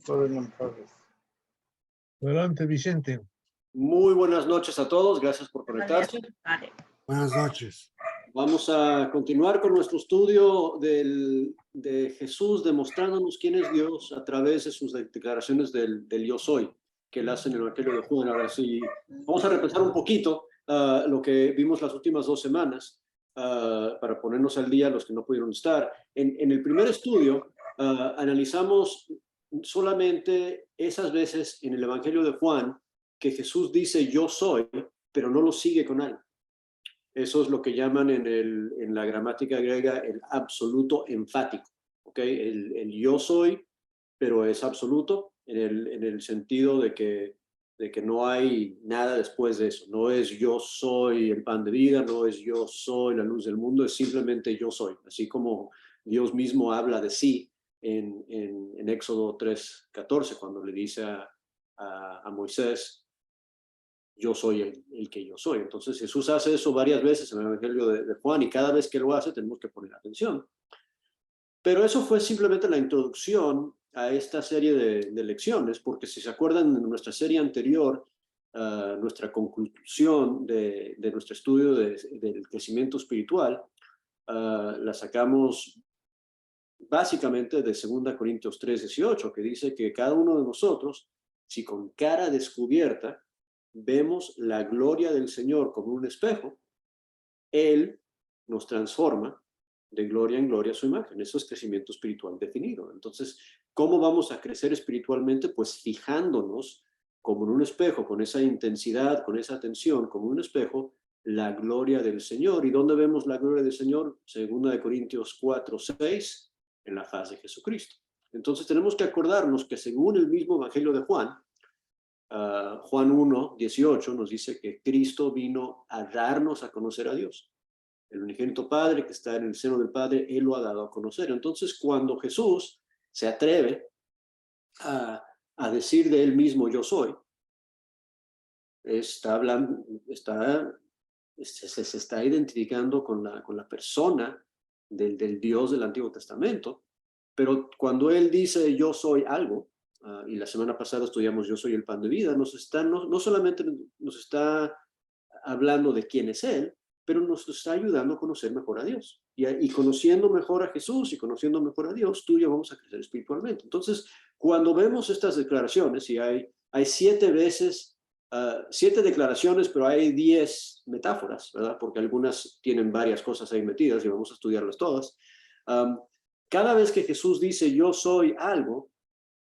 Recording in progress. Adelante, Vicente. Muy buenas noches a todos, gracias por conectarse. Buenas noches. Vamos a continuar con nuestro estudio de Jesús demostrándonos quién es Dios a través de sus declaraciones del yo soy, que él hace en el Evangelio de Juan. Ahora sí, vamos a repasar un poquito lo que vimos las últimas 2 semanas para ponernos al día los que no pudieron estar. En el primer estudio analizamos solamente esas veces en el Evangelio de Juan que Jesús dice yo soy, pero no lo sigue con algo. Eso es lo que llaman en la gramática griega el absoluto enfático. ¿Okay? El yo soy, pero es absoluto en el sentido de que no hay nada después de eso. No es yo soy el pan de vida, no es yo soy la luz del mundo, es simplemente yo soy. Así como Dios mismo habla de sí en Éxodo 3:14, cuando le dice a Moisés, yo soy el que yo soy. Entonces Jesús hace eso varias veces en el Evangelio de Juan y cada vez que lo hace tenemos que poner atención. Pero eso fue simplemente la introducción a esta serie de lecciones, porque si se acuerdan en nuestra serie anterior, nuestra conclusión de nuestro estudio del crecimiento espiritual, la sacamos básicamente de 2 Corintios 3:18, que dice que cada uno de nosotros, si con cara descubierta vemos la gloria del Señor como un espejo, Él nos transforma de gloria en gloria a su imagen. Eso es crecimiento espiritual definido. Entonces, ¿cómo vamos a crecer espiritualmente? Pues fijándonos como en un espejo, con esa intensidad, con esa atención, como un espejo, la gloria del Señor. ¿Y dónde vemos la gloria del Señor? 2 Corintios 4:6, en la faz de Jesucristo. Entonces tenemos que acordarnos que según el mismo Evangelio de Juan, Juan 1:18 nos dice que Cristo vino a darnos a conocer a Dios. El unigénito Padre que está en el seno del Padre, Él lo ha dado a conocer. Entonces, cuando Jesús se atreve a decir de Él mismo, yo soy, está hablando, se está identificando con la persona del Dios del Antiguo Testamento. Pero cuando Él dice, yo soy algo, y la semana pasada estudiamos yo soy el pan de vida, no solamente nos está hablando de quién es Él, pero nos está ayudando a conocer mejor a Dios. Y conociendo mejor a Jesús y conociendo mejor a Dios, tú y yo vamos a crecer espiritualmente. Entonces, cuando vemos estas declaraciones, y hay 7 veces, 7 declaraciones, pero hay 10 metáforas, ¿verdad? Porque algunas tienen varias cosas ahí metidas y vamos a estudiarlas todas. Cada vez que Jesús dice yo soy algo,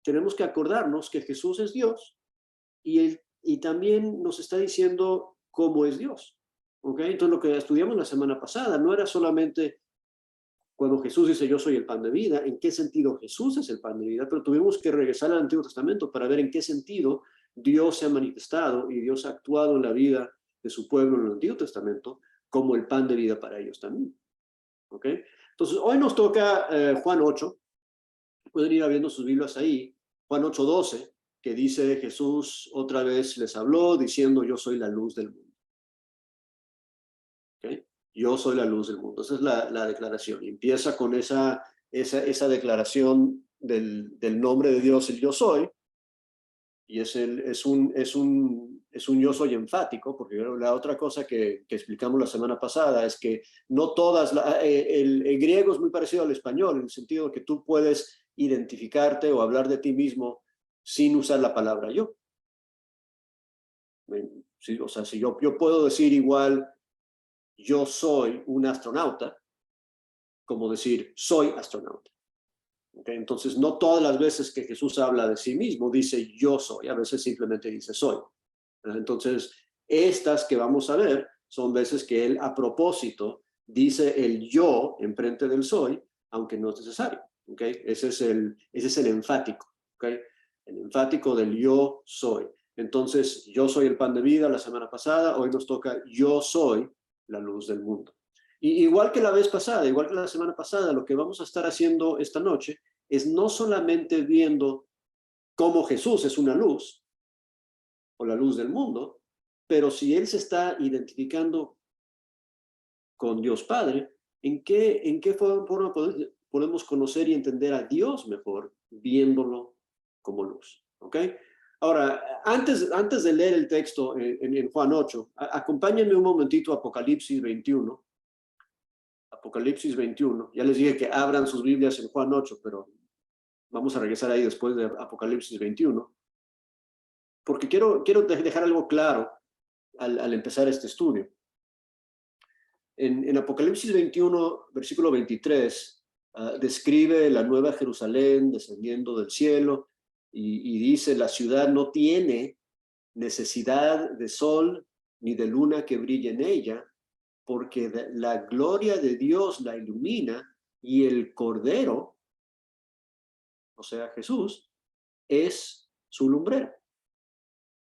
tenemos que acordarnos que Jesús es Dios y también nos está diciendo cómo es Dios. ¿Okay? Entonces lo que estudiamos la semana pasada no era solamente cuando Jesús dice yo soy el pan de vida, en qué sentido Jesús es el pan de vida, pero tuvimos que regresar al Antiguo Testamento para ver en qué sentido Dios se ha manifestado y Dios ha actuado en la vida de su pueblo en el Antiguo Testamento como el pan de vida para ellos también. ¿Okay? Entonces hoy nos toca Juan 8, pueden ir abriendo sus Biblias ahí, Juan 8:12, que dice Jesús otra vez les habló diciendo yo soy la luz del mundo. ¿Okay? Yo soy la luz del mundo. Esa es la declaración. Y empieza con esa declaración del nombre de Dios, el yo soy, y es un yo soy enfático, porque la otra cosa que explicamos la semana pasada es que no todas, el griego es muy parecido al español, en el sentido de que tú puedes identificarte o hablar de ti mismo sin usar la palabra yo. Sí, o sea, si yo puedo decir igual, yo soy un astronauta, como decir, soy astronauta. ¿Okay? Entonces, no todas las veces que Jesús habla de sí mismo, dice yo soy, a veces simplemente dice soy. Entonces, estas que vamos a ver son veces que él a propósito dice el yo enfrente del soy, aunque no es necesario. ¿Okay? Ese es el enfático. ¿Okay? El enfático del yo soy. Entonces, yo soy el pan de vida la semana pasada, hoy nos toca yo soy la luz del mundo. Y igual que la vez pasada, igual que la semana pasada, lo que vamos a estar haciendo esta noche es no solamente viendo cómo Jesús es una luz, o la luz del mundo, pero si Él se está identificando con Dios Padre, ¿en qué forma podemos conocer y entender a Dios mejor viéndolo como luz. ¿Ok? Ahora, antes de leer el texto en Juan 8, acompáñenme un momentito a Apocalipsis 21. Apocalipsis 21. Ya les dije que abran sus Biblias en Juan 8, pero vamos a regresar ahí después de Apocalipsis 21. Porque quiero dejar algo claro al empezar este estudio. En Apocalipsis 21, versículo 23, describe la nueva Jerusalén descendiendo del cielo y dice, la ciudad no tiene necesidad de sol ni de luna que brille en ella, porque la gloria de Dios la ilumina y el Cordero, o sea, Jesús, es su lumbrera.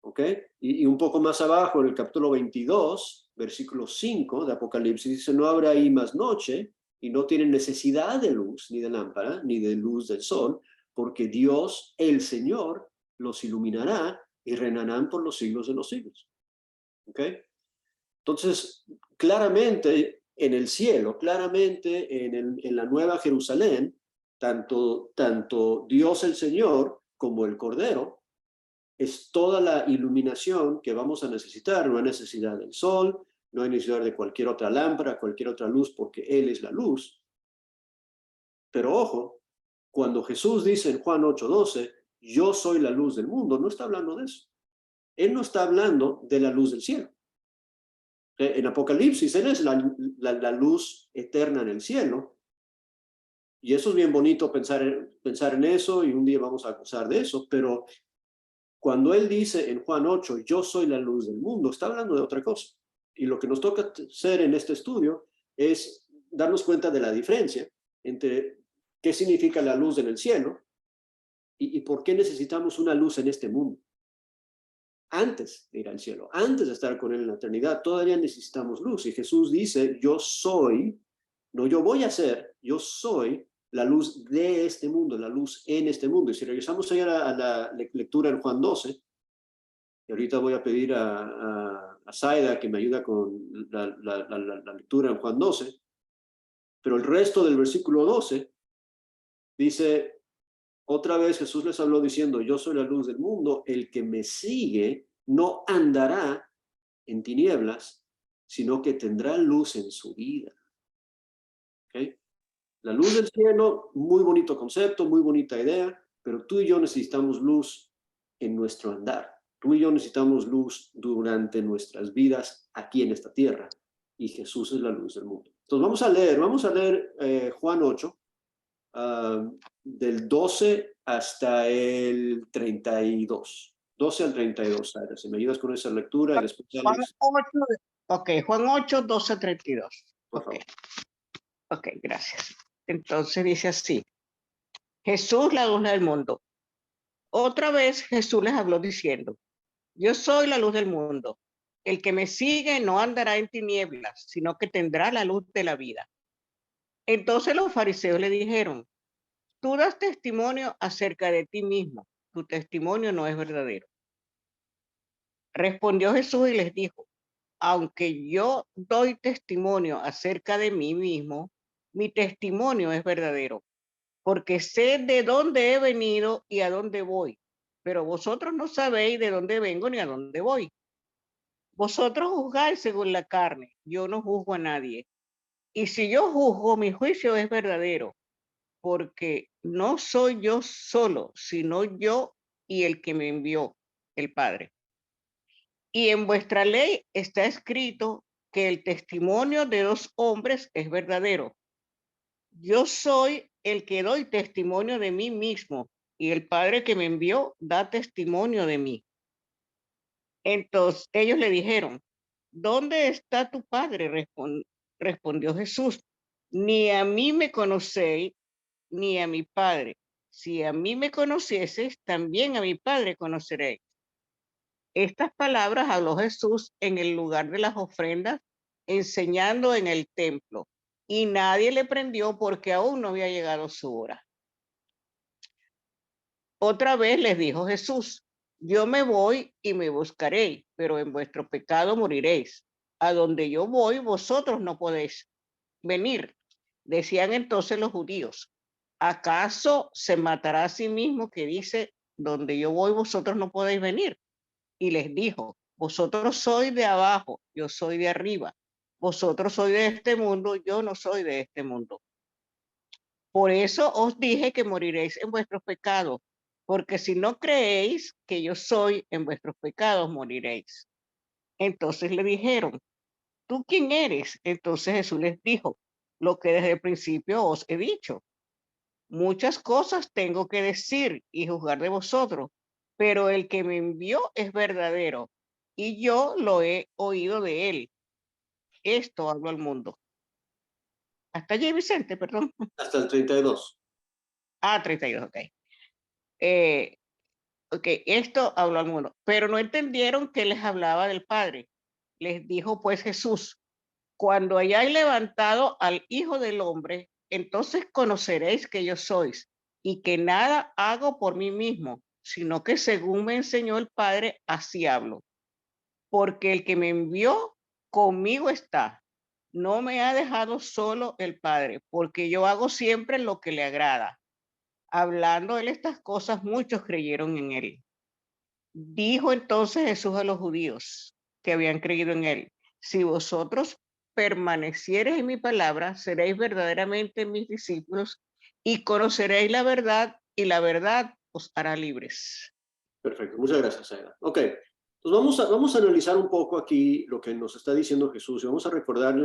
¿Ok? Y un poco más abajo, en el capítulo 22, versículo 5 de Apocalipsis, dice, no habrá ahí más noche y no tienen necesidad de luz, ni de lámpara, ni de luz del sol, porque Dios, el Señor, los iluminará y reinarán por los siglos de los siglos. ¿Ok? Entonces, claramente en el cielo, claramente en la nueva Jerusalén, tanto Dios el Señor como el Cordero, es toda la iluminación que vamos a necesitar. No hay necesidad del sol, no hay necesidad de cualquier otra lámpara, cualquier otra luz, porque Él es la luz. Pero ojo, cuando Jesús dice en Juan 8:12, yo soy la luz del mundo, no está hablando de eso. Él no está hablando de la luz del cielo. En Apocalipsis, Él es la luz eterna en el cielo. Y eso es bien bonito pensar en eso, y un día vamos a gozar de eso, pero cuando Él dice en Juan 8, yo soy la luz del mundo, está hablando de otra cosa. Y lo que nos toca hacer en este estudio es darnos cuenta de la diferencia entre qué significa la luz en el cielo y por qué necesitamos una luz en este mundo. Antes de ir al cielo, antes de estar con Él en la eternidad, todavía necesitamos luz. Y Jesús dice, yo soy, no yo voy a ser, yo soy la luz de este mundo, la luz en este mundo. Y si regresamos ahí a la lectura en Juan 12, y ahorita voy a pedir a Zaida que me ayude con la lectura en Juan 12, pero el resto del versículo 12 dice, otra vez Jesús les habló diciendo, yo soy la luz del mundo, el que me sigue no andará en tinieblas, sino que tendrá luz en su vida. ¿Okay? La luz del cielo, muy bonito concepto, muy bonita idea, pero tú y yo necesitamos luz en nuestro andar. Tú y yo necesitamos luz durante nuestras vidas aquí en esta tierra, y Jesús es la luz del mundo. Entonces vamos a leer Juan 8, del 12 hasta el 32. 12 al 32, Sara. Si me ayudas con esa lectura y después Juan Alex. 8, ok, Juan 8, 12, 32. Por Ok, favor. ok, gracias. Entonces dice así, Jesús, la luz del mundo. Otra vez Jesús les habló diciendo, yo soy la luz del mundo. El que me sigue no andará en tinieblas, sino que tendrá la luz de la vida. Entonces los fariseos le dijeron, tú das testimonio acerca de ti mismo, tu testimonio no es verdadero. Respondió Jesús y les dijo, aunque yo doy testimonio acerca de mí mismo, mi testimonio es verdadero, porque sé de dónde he venido y a dónde voy, pero vosotros no sabéis de dónde vengo ni a dónde voy. Vosotros juzgáis según la carne, yo no juzgo a nadie. Y si yo juzgo, mi juicio es verdadero, porque no soy yo solo, sino yo y el que me envió, el Padre. Y en vuestra ley está escrito que el testimonio de dos hombres es verdadero. Yo soy el que doy testimonio de mí mismo, y el Padre que me envió da testimonio de mí. Entonces ellos le dijeron, ¿dónde está tu Padre? Respondió Jesús, ni a mí me conocéis, ni a mi Padre. Si a mí me conocieses, también a mi Padre conoceréis. Estas palabras habló Jesús en el lugar de las ofrendas, enseñando en el templo, y nadie le prendió porque aún no había llegado su hora. Otra vez les dijo Jesús, yo me voy y me buscaréis, pero en vuestro pecado moriréis. A donde yo voy, vosotros no podéis venir. Decían entonces los judíos, ¿acaso se matará a sí mismo que dice, donde yo voy vosotros no podéis venir. Y les dijo, vosotros sois de abajo, yo soy de arriba. Vosotros sois de este mundo, yo no soy de este mundo. Por eso os dije que moriréis en vuestros pecados, porque si no creéis que yo soy, en vuestros pecados moriréis. Entonces le dijeron, ¿tú quién eres? Entonces Jesús les dijo, lo que desde el principio os he dicho. Muchas cosas tengo que decir y juzgar de vosotros, pero el que me envió es verdadero, y yo lo he oído de él. Esto hablo al mundo. Hasta allí, Vicente, perdón. Hasta el 32. 32, ok. Ok, esto habló al mundo, pero no entendieron que les hablaba del Padre. Les dijo pues Jesús, cuando hayáis levantado al Hijo del Hombre, entonces conoceréis que yo sois y que nada hago por mí mismo, sino que según me enseñó el Padre, así hablo. Porque el que me envió conmigo está. No me ha dejado solo el Padre, porque yo hago siempre lo que le agrada. Hablando él estas cosas, muchos creyeron en él. Dijo entonces Jesús a los judíos que habían creído en él, si vosotros permaneciereis en mi palabra, seréis verdaderamente mis discípulos y conoceréis la verdad y la verdad os hará libres. Perfecto, muchas gracias, Aida. Ok, entonces vamos a analizar un poco aquí lo que nos está diciendo Jesús y vamos a recordar,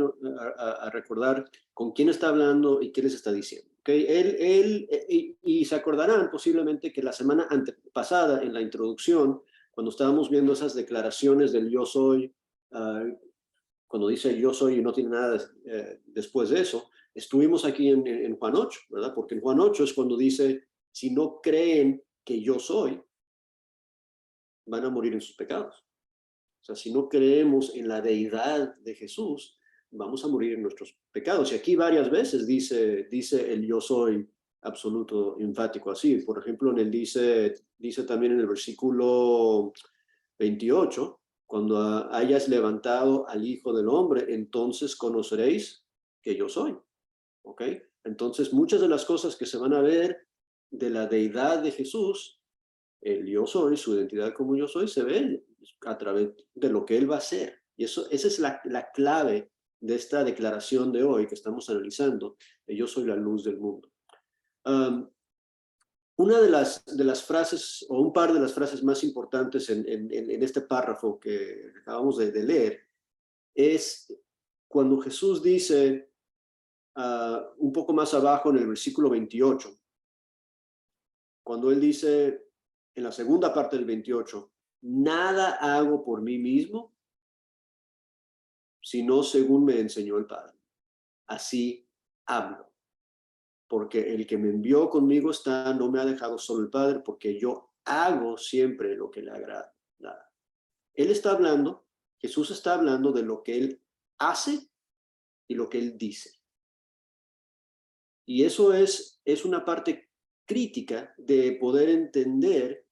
a recordar con quién está hablando y qué les está diciendo. Okay, y se acordarán posiblemente que la semana antepasada, en la introducción, cuando estábamos viendo esas declaraciones del yo soy, cuando dice yo soy y no tiene nada después de eso, estuvimos aquí en Juan 8, ¿verdad? Porque en Juan 8 es cuando dice, si no creen que yo soy, van a morir en sus pecados. O sea, si no creemos en la deidad de Jesús, vamos a morir en nuestros pecados. Y aquí varias veces dice el yo soy absoluto, enfático así. Por ejemplo, dice también en el versículo 28, cuando hayas levantado al Hijo del Hombre, entonces conoceréis que yo soy. ¿Ok? Entonces, muchas de las cosas que se van a ver de la deidad de Jesús, el yo soy, su identidad como yo soy, se ve a través de lo que él va a hacer. Y esa es la clave de esta declaración de hoy que estamos analizando, de yo soy la luz del mundo. Una de las frases, o un par de las frases más importantes en este párrafo que acabamos de leer, es cuando Jesús dice, un poco más abajo en el versículo 28, cuando él dice, en la segunda parte del 28, nada hago por mí mismo, sino según me enseñó el Padre. Así hablo. Porque el que me envió conmigo está, no me ha dejado solo el Padre, porque yo hago siempre lo que le agrada. Él está hablando, Jesús está hablando de lo que él hace y lo que él dice. Y eso es una parte crítica de poder entender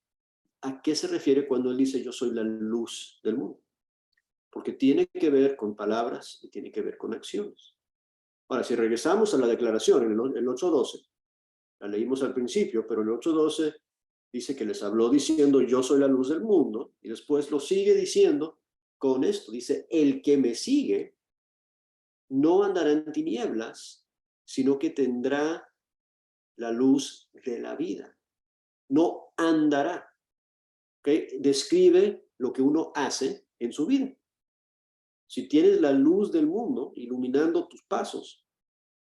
a qué se refiere cuando él dice yo soy la luz del mundo. Porque tiene que ver con palabras y tiene que ver con acciones. Ahora, si regresamos a la declaración, el 8:12, la leímos al principio, pero el 8:12 dice que les habló diciendo yo soy la luz del mundo, y después lo sigue diciendo con esto, dice el que me sigue no andará en tinieblas, sino que tendrá la luz de la vida. No andará. ¿Okay? Describe lo que uno hace en su vida. Si tienes la luz del mundo iluminando tus pasos,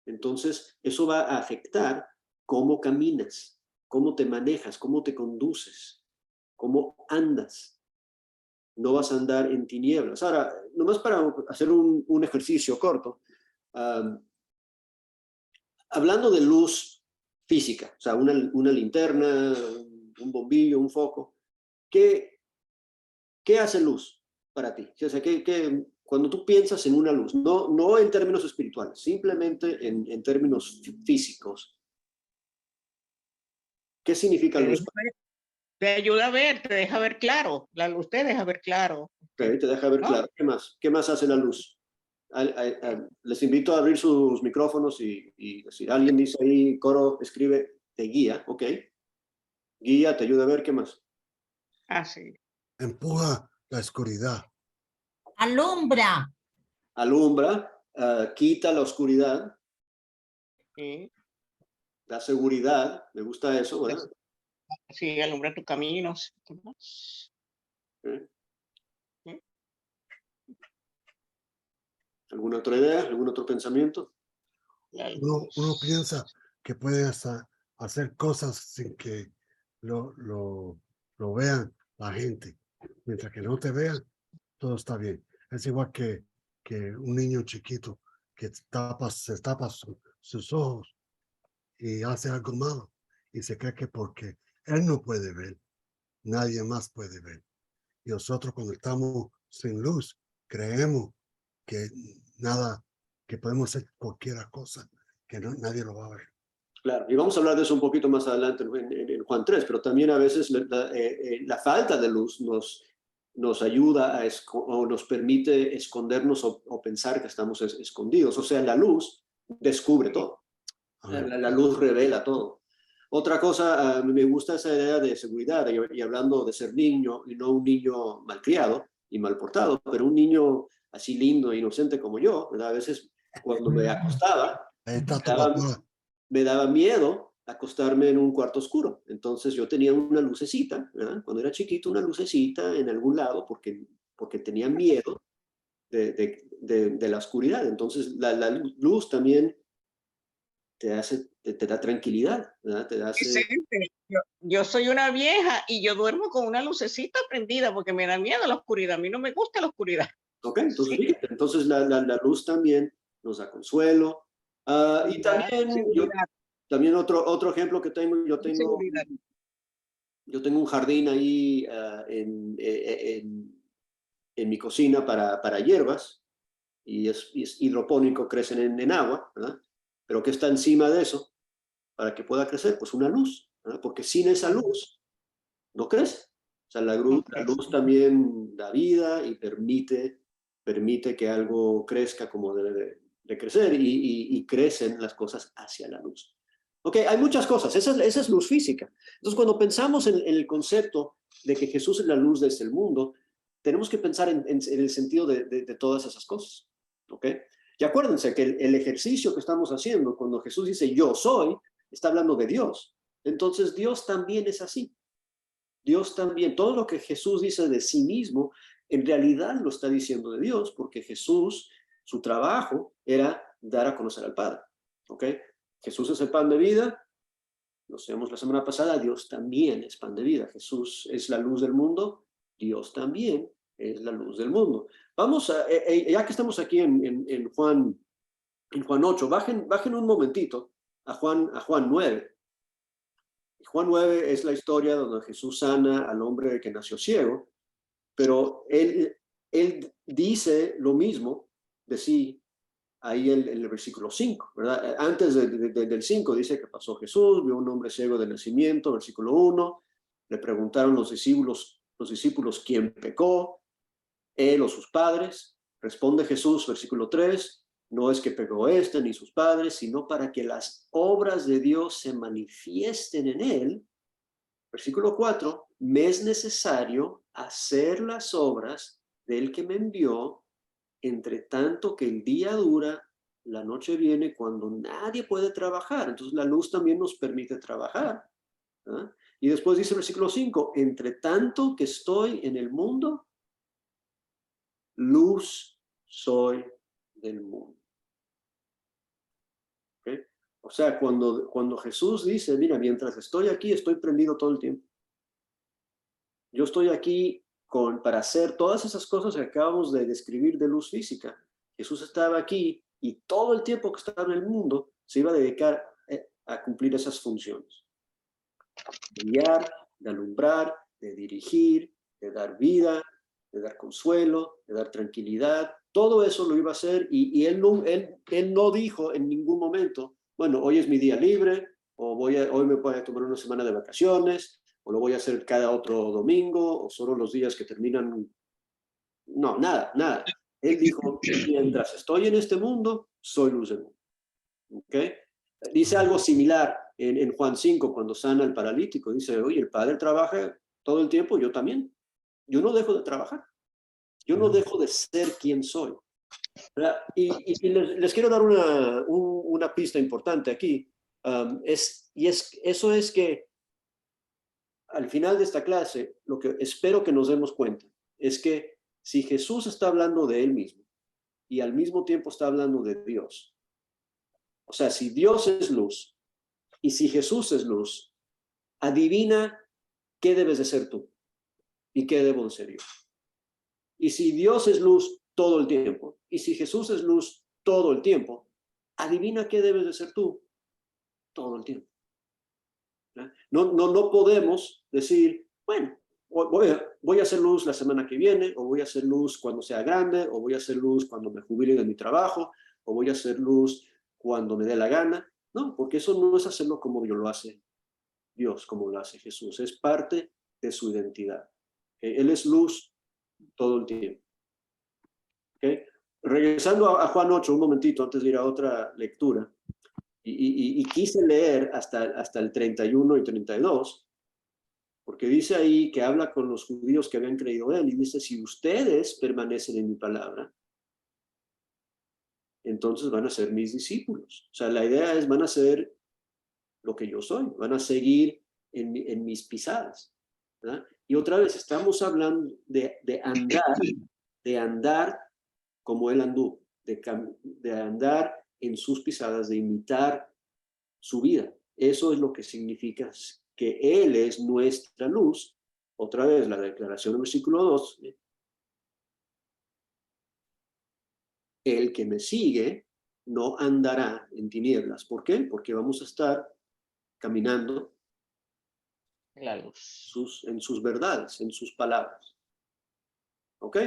entonces eso va a afectar cómo caminas, cómo te manejas, cómo te conduces, cómo andas. No vas a andar en tinieblas. Ahora, nomás para hacer un ejercicio corto, hablando de luz física, o sea, una linterna, un bombillo, un foco, ¿qué hace luz para ti? O sea, cuando tú piensas en una luz, no en términos espirituales, simplemente en términos físicos, ¿qué significa luz? Te ayuda a ver, te deja ver claro. La luz te deja ver claro. Okay, te deja ver, ¿no? Claro. ¿Qué más? ¿Qué más hace la luz? Les invito a abrir sus micrófonos y si alguien dice ahí, coro, escribe, te guía, ¿ok? Guía, te ayuda a ver qué más. Así. Empuja la oscuridad. Alumbra. Alumbra, quita la oscuridad, Sí, da seguridad. Me gusta eso, ¿verdad? sí, alumbra tu camino. ¿Eh? ¿Sí? ¿Alguna otra idea? ¿Algún otro pensamiento? La Uno luz. piensa que puede hasta hacer cosas sin que lo vean la gente. Mientras que no te vean, todo está bien. Es igual que un niño chiquito que se tapa sus ojos y hace algo malo y se cree que porque él no puede ver, nadie más puede ver. Y nosotros cuando estamos sin luz, creemos que nada, que podemos hacer cualquier cosa, que nadie lo va a ver. Claro, y vamos a hablar de eso un poquito más adelante en Juan 3, pero también a veces la falta de luz nos ayuda o nos permite escondernos o pensar que estamos escondidos. O sea, la luz descubre todo. La luz revela todo. Otra cosa, me gusta esa idea de seguridad, y hablando de ser niño, y no un niño malcriado y mal portado, pero un niño así lindo e inocente como yo, ¿verdad? A veces cuando me acostaba, Ahí está tu daba- papá. me daba miedo acostarme en un cuarto oscuro. Entonces yo tenía una lucecita, ¿verdad? Cuando era chiquito, una lucecita en algún lado porque tenía miedo de la oscuridad. Entonces la luz también te da tranquilidad, ¿verdad? Te hace... Vicente, yo soy una vieja y yo duermo con una lucecita prendida porque me da miedo la oscuridad. A mí no me gusta la oscuridad. Ok, entonces, Sí, fíjate, entonces la luz también nos da consuelo. Y también, seguridad, también otro ejemplo que tengo, seguridad. yo tengo un jardín ahí en mi cocina para hierbas, y es hidropónico, crecen en agua, ¿verdad? Pero ¿qué está encima de eso para que pueda crecer? Pues una luz, ¿verdad? Porque sin esa luz no crece. O sea, la luz también da vida y permite que algo crezca como debe de crecer, y crecen las cosas hacia la luz. Ok, hay muchas cosas, esa es luz física. Entonces, cuando pensamos en el concepto de que Jesús es la luz de este mundo, tenemos que pensar en el sentido de todas esas cosas. Ok, y acuérdense que el ejercicio que estamos haciendo, cuando Jesús dice yo soy, está hablando de Dios. Entonces, Dios también es así. Dios también, todo lo que Jesús dice de sí mismo, en realidad lo está diciendo de Dios, porque Jesús, su trabajo era dar a conocer al Padre. ¿Ok? Jesús es el pan de vida, lo sabemos la semana pasada, Dios también es pan de vida. Jesús es la luz del mundo, Dios también es la luz del mundo. Vamos a, ya que estamos aquí en Juan 8, bajen un momentito a Juan 9. Juan 9 es la historia donde Jesús sana al hombre que nació ciego, pero él dice lo mismo de sí ahí en el versículo 5, ¿verdad? Antes del 5 dice que pasó Jesús, vio un hombre ciego de nacimiento, versículo 1, le preguntaron los discípulos quién pecó, él o sus padres. Responde Jesús, versículo 3, no es que pecó ni sus padres, sino para que las obras de Dios se manifiesten en él. Versículo 4, me es necesario hacer las obras del que me envió, entre tanto que el día dura, la noche viene cuando nadie puede trabajar. Entonces la luz también nos permite trabajar. ¿Ah? Y después dice el versículo 5, entre tanto que estoy en el mundo, luz soy del mundo. ¿Okay? O sea, cuando Jesús dice, mira, mientras estoy aquí, estoy prendido todo el tiempo. Yo estoy aquí para hacer todas esas cosas que acabamos de describir de luz física. Jesús estaba aquí y todo el tiempo que estaba en el mundo se iba a dedicar a cumplir esas funciones. De guiar, de alumbrar, de dirigir, de dar vida, de dar consuelo, de dar tranquilidad. Todo eso lo iba a hacer, y él no dijo en ningún momento, bueno, hoy es mi día libre, o hoy me voy a tomar una semana de vacaciones, o lo voy a hacer cada otro domingo, o solo los días que terminan. No, nada. Él dijo, mientras estoy en este mundo, soy luz del mundo. ¿Okay? Dice algo similar en Juan 5, cuando sana al paralítico, dice, oye, el Padre trabaja todo el tiempo, yo también. Yo no dejo de trabajar. Yo no dejo de ser quien soy. Y les quiero dar una pista importante aquí. Eso es que al final de esta clase, lo que espero que nos demos cuenta es que si Jesús está hablando de él mismo y al mismo tiempo está hablando de Dios, o sea, si Dios es luz y si Jesús es luz, adivina qué debes de ser tú y qué debo de ser yo. Y si Dios es luz todo el tiempo, y si Jesús es luz todo el tiempo, adivina qué debes de ser tú todo el tiempo. No podemos decir, bueno, voy a hacer luz la semana que viene, o voy a hacer luz cuando sea grande, o voy a hacer luz cuando me jubile de mi trabajo, o voy a hacer luz cuando me dé la gana. No, porque eso no es hacerlo como lo hace Dios, como lo hace Jesús. Es parte de su identidad. Él es luz todo el tiempo. ¿Okay? Regresando a Juan 8, un momentito, antes de ir a otra lectura, y quise leer hasta el 31 y 32, porque dice ahí que habla con los judíos que habían creído en él, y dice, si ustedes permanecen en mi palabra, entonces van a ser mis discípulos. O sea, la idea es, van a ser lo que yo soy, van a seguir en mis pisadas, ¿verdad? Y otra vez, estamos hablando de andar como él anduvo, de andar en sus pisadas, de imitar su vida. Eso es lo que significa que él es nuestra luz. Otra vez, la declaración del versículo 2. El que me sigue no andará en tinieblas. ¿Por qué? Porque vamos a estar caminando La luz. en sus verdades, en sus palabras. ¿Ok?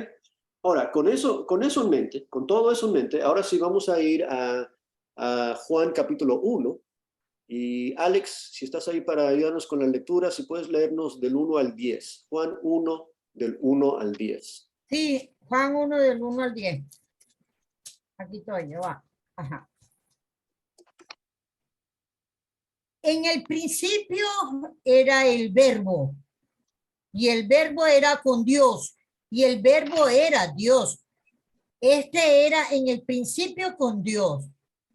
Ahora, con eso en mente, con todo eso en mente, ahora sí vamos a ir a Juan capítulo 1. Y Alex, si estás ahí para ayudarnos con la lectura, si puedes leernos del 1 al 10. Juan 1, del 1 al 10. Sí, Juan 1 del 1 al 10. Aquí estoy yo, va. Ajá. En el principio era el verbo, y el verbo era con Dios, y el verbo era Dios. Este era en el principio con Dios.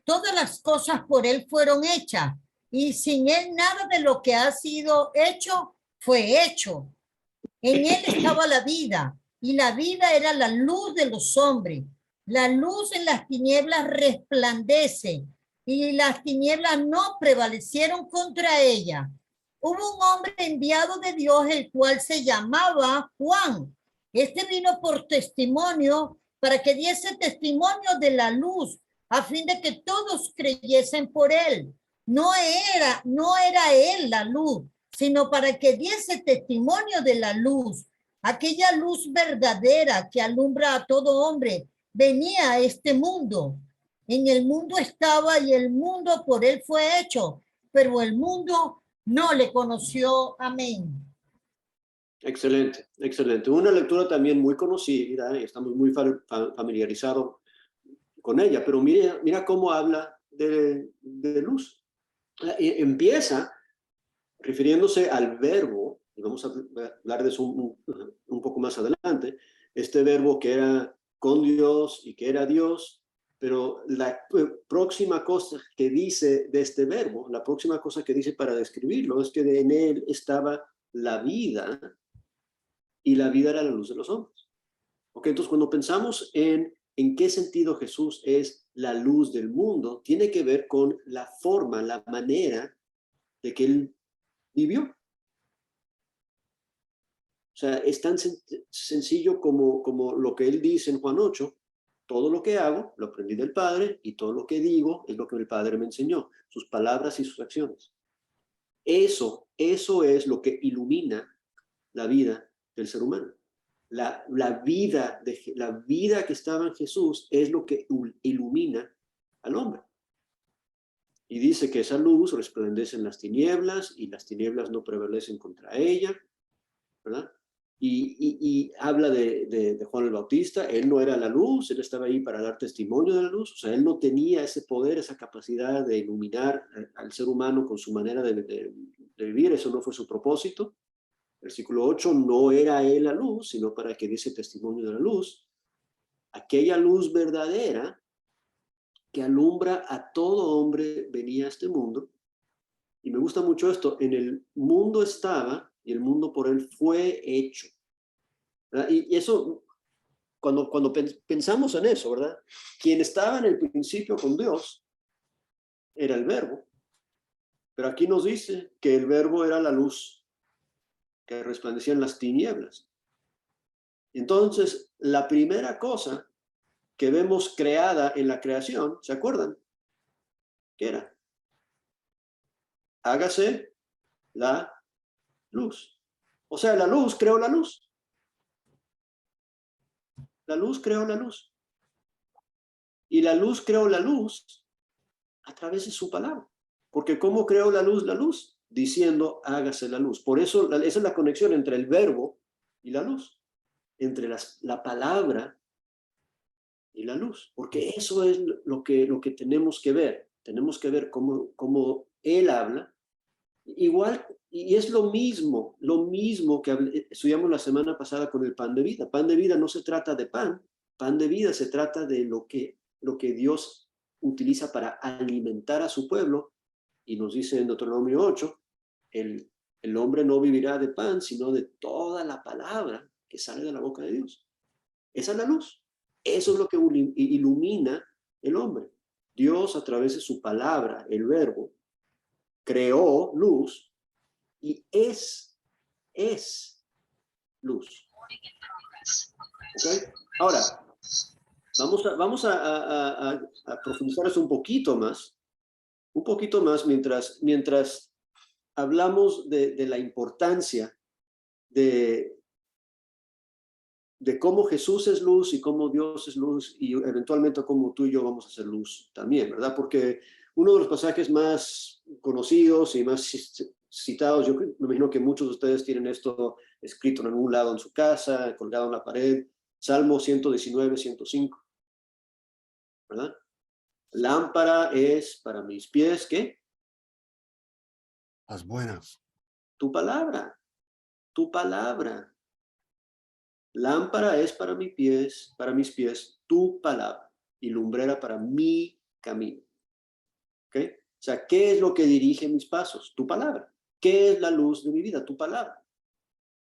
Todas las cosas por él fueron hechas, y sin él nada de lo que ha sido hecho fue hecho. En él estaba la vida, y la vida era la luz de los hombres. La luz en las tinieblas resplandece, y las tinieblas no prevalecieron contra ella. Hubo un hombre enviado de Dios, el cual se llamaba Juan. Este vino por testimonio, para que diese testimonio de la luz, a fin de que todos creyesen por él. No era él la luz, sino para que diese testimonio de la luz. Aquella luz verdadera que alumbra a todo hombre venía a este mundo. En el mundo estaba, y el mundo por él fue hecho, pero el mundo no le conoció. Amén. Excelente, excelente. Una lectura también muy conocida, y estamos muy familiarizados con ella, pero mira cómo habla de luz. Empieza refiriéndose al verbo, y vamos a hablar de eso un poco más adelante, este verbo que era con Dios y que era Dios, pero la próxima cosa que dice de este verbo, la próxima cosa que dice para describirlo, es que en él estaba la vida, y la vida era la luz de los hombres. Ok, entonces cuando pensamos en qué sentido Jesús es la luz del mundo, tiene que ver con la forma, la manera de que él vivió. O sea, es tan sencillo como lo que él dice en Juan 8, todo lo que hago lo aprendí del Padre, y todo lo que digo es lo que el Padre me enseñó, sus palabras y sus acciones. Eso es lo que ilumina la vida del ser humano. La vida que estaba en Jesús es lo que ilumina al hombre. Y dice que esa luz resplandece en las tinieblas, y las tinieblas no prevalecen contra ella, ¿verdad? y habla de Juan el Bautista. Él no era la luz, él estaba ahí para dar testimonio de la luz. O sea, él no tenía ese poder, esa capacidad de iluminar al ser humano con su manera de vivir. Eso no fue su propósito. Versículo 8, no era él la luz, sino para que diese testimonio de la luz. Aquella luz verdadera que alumbra a todo hombre venía a este mundo. Y me gusta mucho esto, en el mundo estaba y el mundo por él fue hecho. ¿Verdad? Y eso, cuando pensamos en eso, ¿verdad? Quien estaba en el principio con Dios era el Verbo. Pero aquí nos dice que el Verbo era la luz que resplandecía en las tinieblas. Entonces, la primera cosa que vemos creada en la creación, ¿se acuerdan? ¿Qué era? Hágase la luz. O sea, la luz creó la luz. La luz creó la luz. Y la luz creó la luz a través de su palabra. Porque ¿cómo creó la luz? La luz, diciendo, hágase la luz. Por eso, esa es la conexión entre el verbo y la luz. Entre la palabra y la luz. Porque eso es lo que tenemos que ver. Tenemos que ver cómo Él habla. Igual, y es lo mismo que estudiamos la semana pasada con el pan de vida. Pan de vida no se trata de pan de vida se trata de lo que Dios utiliza para alimentar a su pueblo, y nos dice en Deuteronomio 8, el hombre no vivirá de pan, sino de toda la palabra que sale de la boca de Dios. Esa es la luz. Eso es lo que ilumina el hombre. Dios, a través de su palabra, el verbo, creó luz y es luz. ¿Okay? Ahora, vamos a profundizar eso un poquito más mientras hablamos de la importancia de cómo Jesús es luz y cómo Dios es luz, y eventualmente cómo tú y yo vamos a ser luz también, ¿verdad? Porque uno de los pasajes más conocidos y más citados, yo me imagino que muchos de ustedes tienen esto escrito en algún lado en su casa, colgado en la pared, Salmo 119, 105, ¿verdad? Lámpara es para mis pies, ¿qué? Las buenas. Tu palabra. Lámpara es para mis pies, tu palabra, y lumbrera para mi camino. ¿Ok? O sea, ¿qué es lo que dirige mis pasos? Tu palabra. ¿Qué es la luz de mi vida? Tu palabra.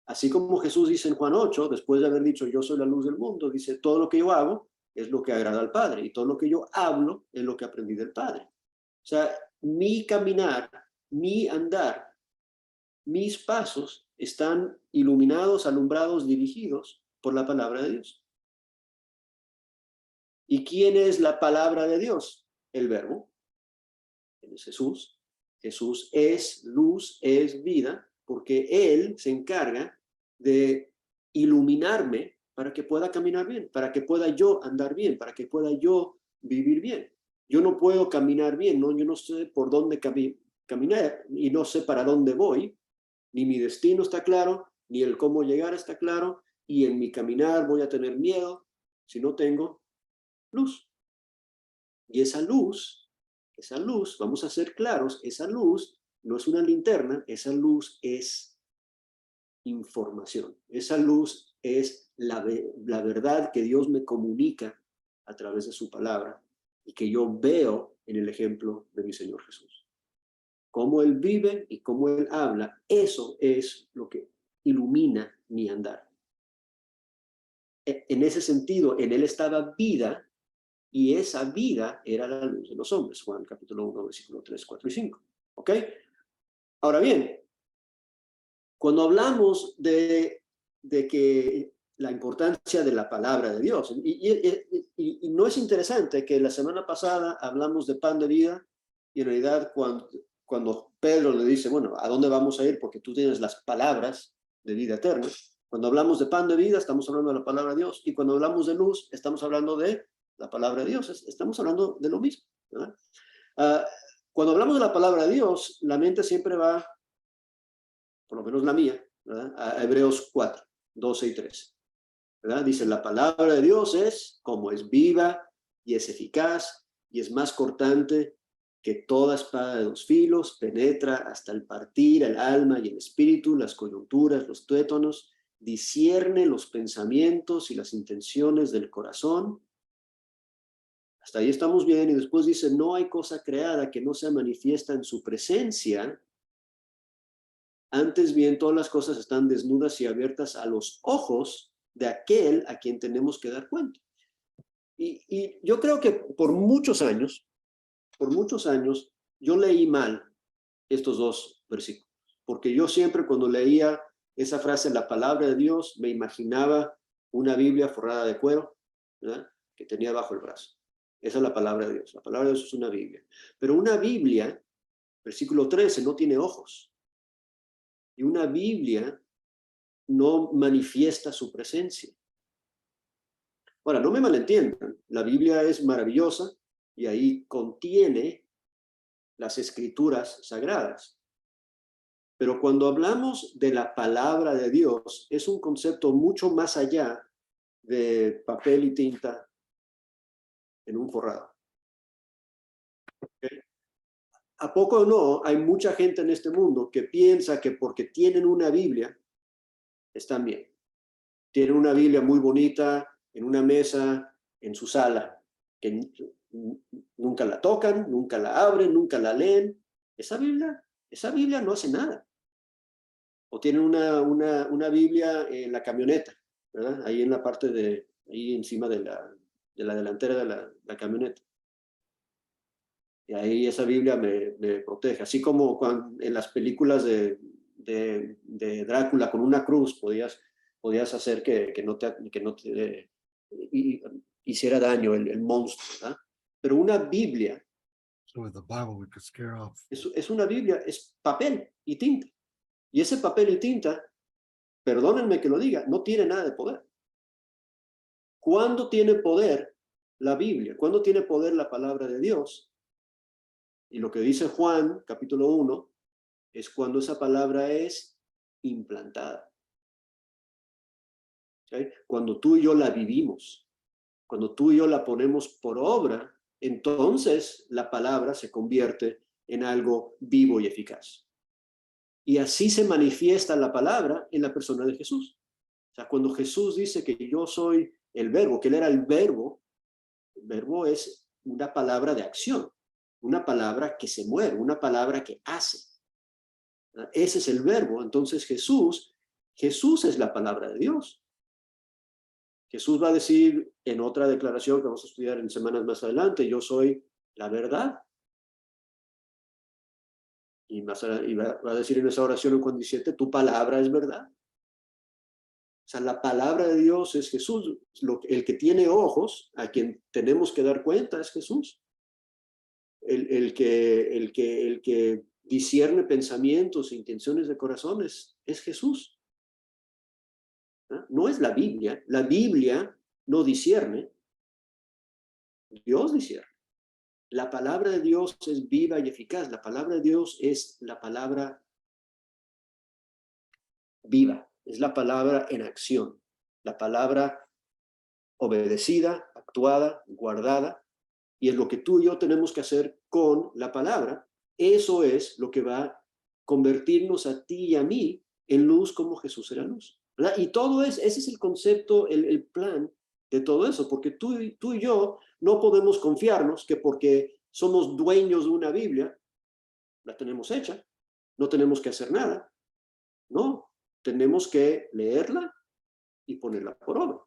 Así como Jesús dice en Juan 8, después de haber dicho, yo soy la luz del mundo, dice, todo lo que yo hago es lo que agrada al Padre, y todo lo que yo hablo es lo que aprendí del Padre. O sea, mi caminar, mi andar, mis pasos están iluminados, alumbrados, dirigidos por la palabra de Dios. ¿Y quién es la palabra de Dios? El Verbo. Es Jesús. Jesús es luz, es vida, porque Él se encarga de iluminarme para que pueda caminar bien, para que pueda yo andar bien, para que pueda yo vivir bien. Yo no puedo caminar bien, ¿no? Yo no sé por dónde caminar y no sé para dónde voy, ni mi destino está claro, ni el cómo llegar está claro, y en mi caminar voy a tener miedo si no tengo luz. Y esa luz, vamos a ser claros, esa luz no es una linterna, esa luz es información. Esa luz es la verdad que Dios me comunica a través de su palabra y que yo veo en el ejemplo de mi Señor Jesús. Cómo Él vive y cómo Él habla, eso es lo que ilumina mi andar. En ese sentido, en Él estaba vida, y esa vida era la luz de los hombres. Juan capítulo 1, versículo 3, 4 y 5. ¿Ok? Ahora bien, cuando hablamos de que la importancia de la palabra de Dios, y no es interesante que la semana pasada hablamos de pan de vida, y en realidad cuando Pedro le dice, bueno, ¿a dónde vamos a ir? Porque tú tienes las palabras de vida eterna. Cuando hablamos de pan de vida, estamos hablando de la palabra de Dios, y cuando hablamos de luz, estamos hablando de la palabra de Dios. Estamos hablando de lo mismo, ¿verdad? Cuando hablamos de la palabra de Dios, la mente siempre va, por lo menos la mía, ¿verdad?, a Hebreos 4, 12 y 13. ¿Verdad? Dice, la palabra de Dios es como es viva y es eficaz y es más cortante que toda espada de dos filos, penetra hasta el partir el alma y el espíritu, las coyunturas, los tuétanos, discierne los pensamientos y las intenciones del corazón. Hasta ahí estamos bien, y después dice, no hay cosa creada que no sea manifiesta en su presencia. Antes bien, todas las cosas están desnudas y abiertas a los ojos de aquel a quien tenemos que dar cuenta. Y yo creo que por muchos años, yo leí mal estos dos versículos, porque yo siempre cuando leía esa frase, la palabra de Dios, me imaginaba una Biblia forrada de cuero, ¿verdad?, que tenía bajo el brazo. Esa es la palabra de Dios. La palabra de Dios es una Biblia. Pero una Biblia, versículo 13, no tiene ojos. Y una Biblia no manifiesta su presencia. Ahora, no me malentiendan, la Biblia es maravillosa y ahí contiene las escrituras sagradas. Pero cuando hablamos de la palabra de Dios, es un concepto mucho más allá de papel y tinta en un forrado. ¿Okay? ¿A poco no? Hay mucha gente en este mundo que piensa que porque tienen una Biblia, están bien. Tienen una Biblia muy bonita en una mesa, en su sala, que nunca la tocan, nunca la abren, nunca la leen. Esa Biblia no hace nada. O tienen una Biblia en la camioneta, ¿verdad? Ahí en la parte de, ahí encima de la delantera de la camioneta. Y ahí esa Biblia me protege. Así como en las películas de Drácula con una cruz podías hacer que no te hiciera daño el monstruo, ¿verdad? Pero una Biblia So with the Bible, we could scare off. es una Biblia, es papel y tinta. Y ese papel y tinta, perdónenme que lo diga, no tiene nada de poder. ¿Cuándo tiene poder la Biblia? ¿Cuándo tiene poder la palabra de Dios? Y lo que dice Juan, capítulo 1, es cuando esa palabra es implantada. ¿Okay? Cuando tú y yo la vivimos, cuando tú y yo la ponemos por obra, entonces la palabra se convierte en algo vivo y eficaz. Y así se manifiesta la palabra en la persona de Jesús. O sea, cuando Jesús dice que yo soy el verbo, que él era el verbo es una palabra de acción, una palabra que se mueve, una palabra que hace. Ese es el verbo. Entonces Jesús es la palabra de Dios. Jesús va a decir en otra declaración que vamos a estudiar en semanas más adelante, yo soy la verdad. Y va a decir en esa oración en Juan 17, tu palabra es verdad. O sea, la palabra de Dios es Jesús. El que tiene ojos, a quien tenemos que dar cuenta, es Jesús. El que discierne pensamientos e intenciones de corazones es Jesús. No es la Biblia. La Biblia no discierne. Dios discierne. La palabra de Dios es viva y eficaz. La palabra de Dios es la palabra viva. Es la palabra en acción. La palabra obedecida, actuada, guardada. Y es lo que tú y yo tenemos que hacer con la palabra. Eso es lo que va a convertirnos a ti y a mí en luz como Jesús era luz, ¿verdad? Y ese es el concepto, el plan de todo eso, porque tú y yo no podemos confiarnos que porque somos dueños de una Biblia, la tenemos hecha, no tenemos que hacer nada. No, tenemos que leerla y ponerla por obra.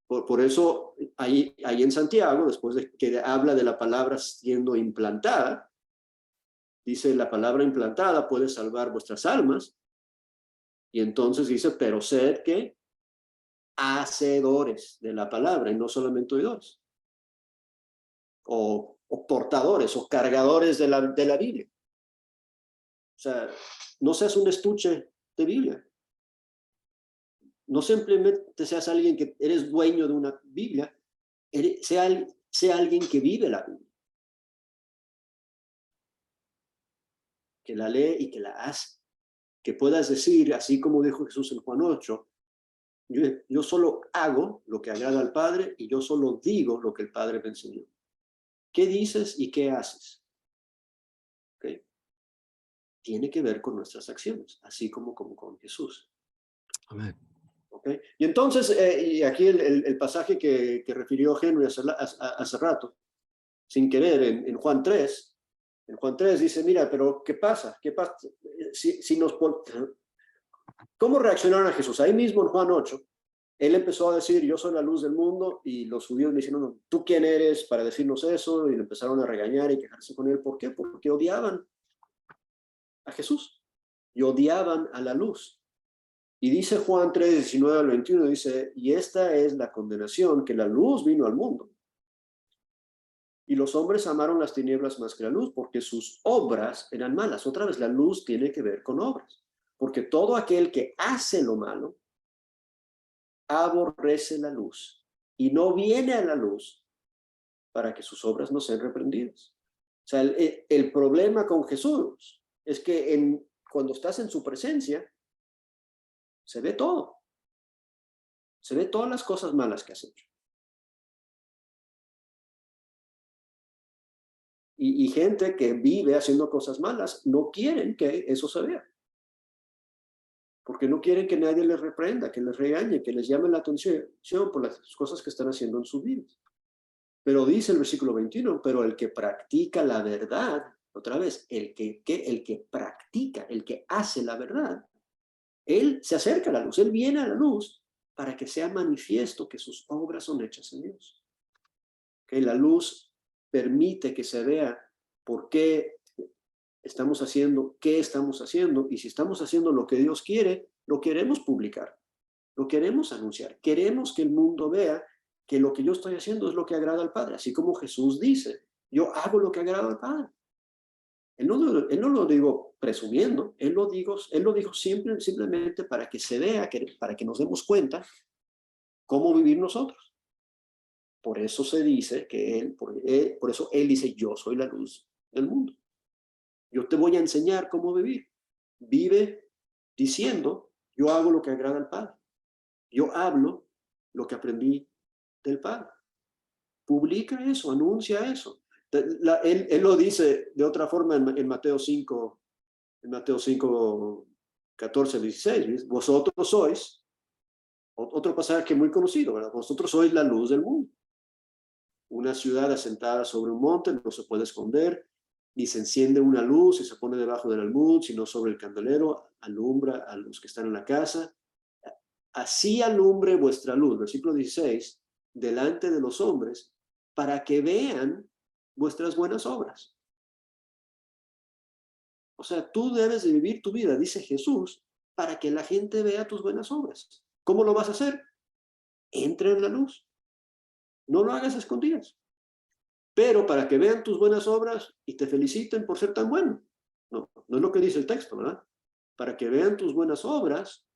Por eso, ahí en Santiago, después de que habla de la palabra siendo implantada, dice, la palabra implantada puede salvar vuestras almas. Y entonces dice, pero sed que hacedores de la palabra y no solamente oidores. O portadores o cargadores de la Biblia. O sea, no seas un estuche de Biblia. No simplemente seas alguien que eres dueño de una Biblia, sea alguien que vive la Biblia. Que la lee y que la hace. Que puedas decir, así como dijo Jesús en Juan 8, Yo solo hago lo que agrada al Padre y yo solo digo lo que el Padre me enseñó. ¿Qué dices y qué haces? ¿Okay? Tiene que ver con nuestras acciones, así como con Jesús. Amén. ¿Okay? Y entonces, y aquí el pasaje que refirió Henry hace rato, sin querer, en Juan 3, en Juan 3 dice, mira, pero ¿qué pasa? ¿Qué pasa? ¿Cómo reaccionaron a Jesús? Ahí mismo en Juan 8, él empezó a decir, yo soy la luz del mundo, y los judíos le dijeron, no, ¿tú quién eres para decirnos eso? Y le empezaron a regañar y quejarse con él. ¿Por qué? Porque odiaban a Jesús y odiaban a la luz. Y dice Juan 3, 19 al 21, dice, y esta es la condenación, que la luz vino al mundo. Y los hombres amaron las tinieblas más que la luz, porque sus obras eran malas. Otra vez, la luz tiene que ver con obras. Porque todo aquel que hace lo malo, aborrece la luz. Y no viene a la luz para que sus obras no sean reprendidas. O sea, el problema con Jesús es que cuando estás en su presencia, se ve todo. Se ve todas las cosas malas que has hecho. Y gente que vive haciendo cosas malas no quieren que eso se vea. Porque no quieren que nadie les reprenda, que les regañe, que les llame la atención por las cosas que están haciendo en sus vidas. Pero dice el versículo 21, pero el que practica la verdad, otra vez, el que practica, el que hace la verdad, él se acerca a la luz, él viene a la luz para que sea manifiesto que sus obras son hechas en Dios. Que la luz permite que se vea por qué estamos haciendo, qué estamos haciendo, y si estamos haciendo lo que Dios quiere, lo queremos publicar, lo queremos anunciar, queremos que el mundo vea que lo que yo estoy haciendo es lo que agrada al Padre, así como Jesús dice, yo hago lo que agrada al Padre. Él no lo digo presumiendo, él lo dijo simplemente para que se vea, para que nos demos cuenta cómo vivir nosotros. Por eso se dice que por eso él dice, yo soy la luz del mundo. Yo te voy a enseñar cómo vivir. Vive diciendo, yo hago lo que agrada al Padre. Yo hablo lo que aprendí del Padre. Publica eso, anuncia eso. Él lo dice de otra forma en Mateo 5, 14, 16. ¿Ves? Vosotros sois, otro pasaje muy conocido, ¿verdad? Vosotros sois la luz del mundo. Una ciudad asentada sobre un monte no se puede esconder, ni se enciende una luz y se pone debajo del almud, sino sobre el candelero, alumbra a los que están en la casa. Así alumbre vuestra luz, versículo 16, delante de los hombres, para que vean vuestras buenas obras. O sea, tú debes de vivir tu vida, dice Jesús, para que la gente vea tus buenas obras. ¿Cómo lo vas a hacer? Entra en la luz. No lo hagas a escondidas. Pero para que vean tus buenas obras y te feliciten por ser tan bueno. No es lo que dice el texto, ¿verdad? Para que vean tus buenas obras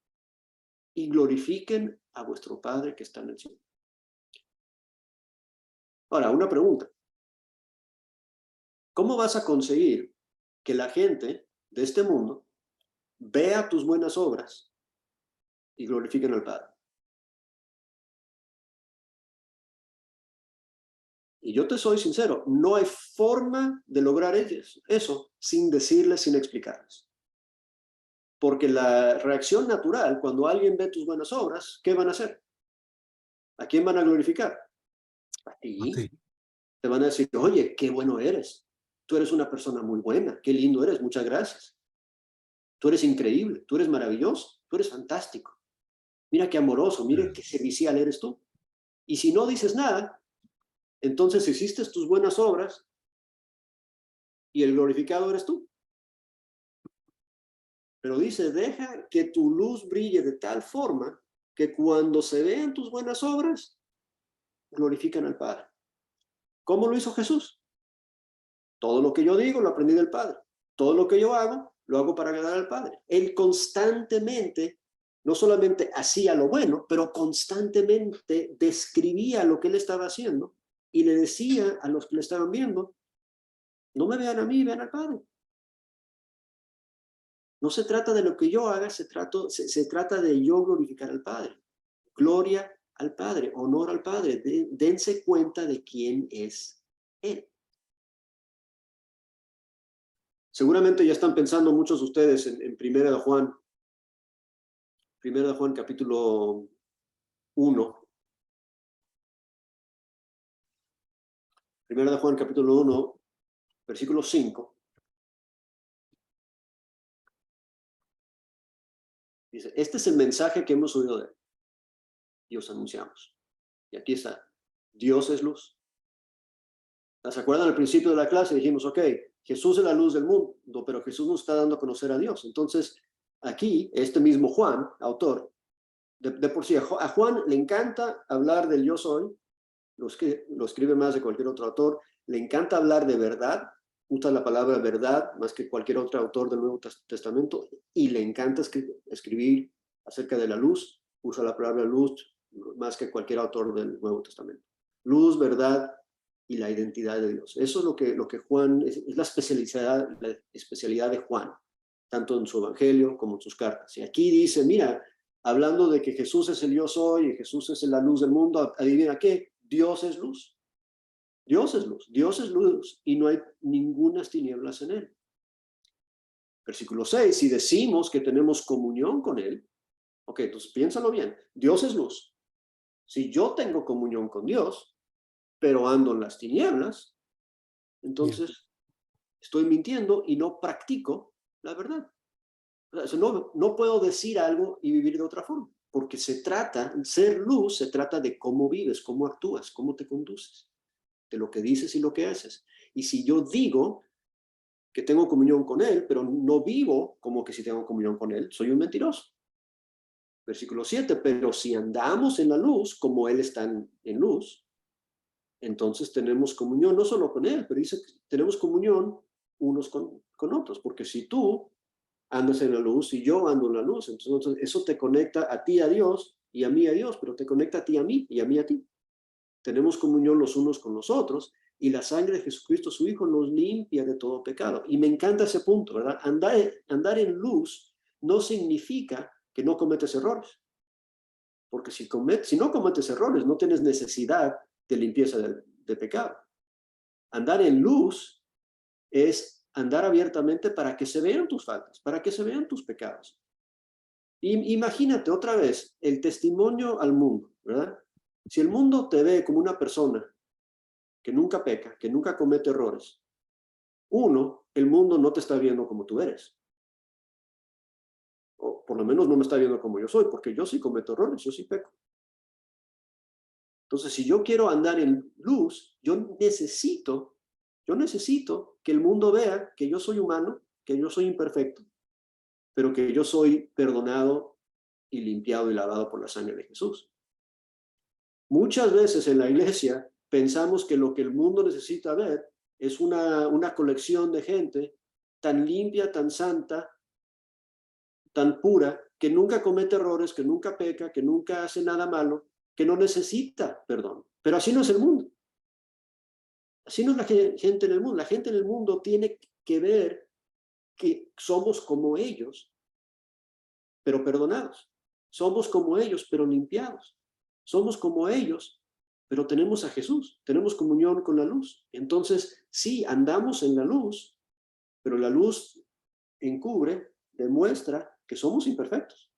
y glorifiquen a vuestro Padre que está en el cielo. Ahora, una pregunta. ¿Cómo vas a conseguir que la gente de este mundo vea tus buenas obras y glorifiquen al Padre? Y yo te soy sincero, no hay forma de lograr eso sin decirles, sin explicarles. Porque la reacción natural, cuando alguien ve tus buenas obras, ¿qué van a hacer? ¿A quién van a glorificar? A ti. Sí. Te van a decir, oye, qué bueno eres. Tú eres una persona muy buena, qué lindo eres, muchas gracias. Tú eres increíble, tú eres maravilloso, tú eres fantástico. Mira qué amoroso, mira qué servicial eres tú. Y si no dices nada, entonces hiciste tus buenas obras y el glorificado eres tú. Pero dice, deja que tu luz brille de tal forma que cuando se vean tus buenas obras, glorifican al Padre. ¿Cómo lo hizo Jesús? Todo lo que yo digo lo aprendí del Padre. Todo lo que yo hago, lo hago para agradar al Padre. Él constantemente, no solamente hacía lo bueno, pero constantemente describía lo que él estaba haciendo y le decía a los que le estaban viendo, no me vean a mí, vean al Padre. No se trata de lo que yo haga, se trata de yo glorificar al Padre. gloria al Padre, honor al Padre. Dense cuenta de quién es Él. Seguramente ya están pensando muchos de ustedes en 1 de Juan. 1 de Juan capítulo 1. 1 de Juan capítulo 1, versículo 5. Dice, este es el mensaje que hemos oído de él y os anunciamos. Y aquí está, Dios es luz. ¿Se acuerdan al principio de la clase? Dijimos, ok, Jesús es la luz del mundo, pero Jesús nos está dando a conocer a Dios. Entonces, aquí, este mismo Juan, autor, de por sí, a Juan le encanta hablar del yo soy, lo escribe más de cualquier otro autor, le encanta hablar de verdad, usa la palabra verdad más que cualquier otro autor del Nuevo Testamento, y le encanta escribir acerca de la luz, usa la palabra luz más que cualquier autor del Nuevo Testamento. Luz, verdad y la identidad de Dios. Eso es lo que Juan, es la especialidad de Juan, tanto en su evangelio como en sus cartas. Y aquí dice, mira, hablando de que Jesús es el yo soy y Jesús es la luz del mundo, adivina qué, Dios es luz. Dios es luz, Dios es luz y no hay ningunas tinieblas en él. Versículo 6, si decimos que tenemos comunión con él, ok, entonces piénsalo bien, Dios es luz. Si yo tengo comunión con Dios, pero ando en las tinieblas, entonces estoy mintiendo y no practico la verdad. O sea, no puedo decir algo y vivir de otra forma, porque ser luz se trata de cómo vives, cómo actúas, cómo te conduces, de lo que dices y lo que haces. Y si yo digo que tengo comunión con él, pero no vivo como que si tengo comunión con él, soy un mentiroso. Versículo 7, pero si andamos en la luz, como él está en luz, entonces tenemos comunión no solo con él, pero dice que tenemos comunión unos con otros, porque si tú andas en la luz y yo ando en la luz, entonces eso te conecta a ti a Dios y a mí a Dios, pero te conecta a ti a mí y a mí a ti. Tenemos comunión los unos con los otros y la sangre de Jesucristo, su Hijo, nos limpia de todo pecado. Y me encanta ese punto, ¿verdad? Andar en luz no significa que no cometes errores, porque si no cometes errores, no tienes necesidad de limpieza de pecado. Andar en luz es andar abiertamente para que se vean tus faltas, para que se vean tus pecados. Imagínate otra vez el testimonio al mundo, ¿verdad? Si el mundo te ve como una persona que nunca peca, que nunca comete errores, el mundo no te está viendo como tú eres. O por lo menos no me está viendo como yo soy, porque yo sí cometo errores, yo sí peco. Entonces, si yo quiero andar en luz, yo necesito que el mundo vea que yo soy humano, que yo soy imperfecto, pero que yo soy perdonado y limpiado y lavado por la sangre de Jesús. Muchas veces en la iglesia pensamos que lo que el mundo necesita ver es una colección de gente tan limpia, tan santa, tan pura, que nunca comete errores, que nunca peca, que nunca hace nada malo, que no necesita perdón. Pero así no es el mundo. Así no es la gente en el mundo. La gente en el mundo tiene que ver que somos como ellos, pero perdonados. Somos como ellos, pero limpiados. Somos como ellos, pero tenemos a Jesús, tenemos comunión con la luz. Entonces, sí, andamos en la luz, pero la luz encubre, demuestra que somos imperfectos.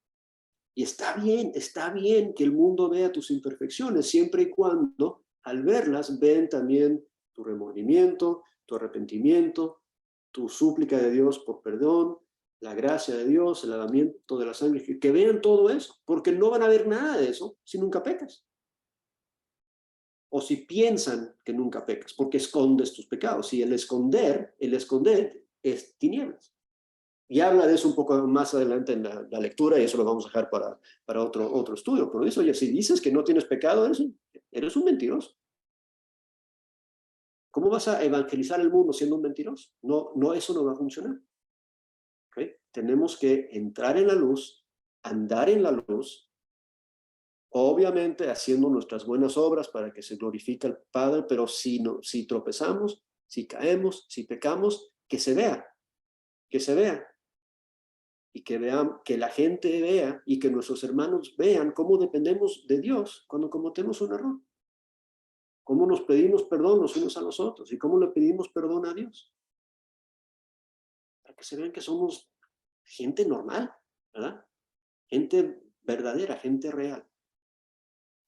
Y está bien que el mundo vea tus imperfecciones, siempre y cuando al verlas ven también tu remordimiento, tu arrepentimiento, tu súplica de Dios por perdón, la gracia de Dios, el lavamiento de la sangre, que vean todo eso, porque no van a ver nada de eso si nunca pecas. O si piensan que nunca pecas, porque escondes tus pecados. Y el esconder es tinieblas. Y habla de eso un poco más adelante en la lectura, y eso lo vamos a dejar para otro estudio. Pero eso, oye, si dices que no tienes pecado, eres un mentiroso. ¿Cómo vas a evangelizar el mundo siendo un mentiroso? No, eso no va a funcionar. ¿Okay? Tenemos que entrar en la luz, andar en la luz, obviamente haciendo nuestras buenas obras para que se glorifique al Padre, pero si tropezamos, si caemos, si pecamos, que se vea. y que vean, que la gente vea y que nuestros hermanos vean cómo dependemos de Dios cuando cometemos un error. Cómo nos pedimos perdón los unos a los otros y cómo le pedimos perdón a Dios. Para que se vean que somos gente normal, ¿verdad? Gente verdadera, gente real.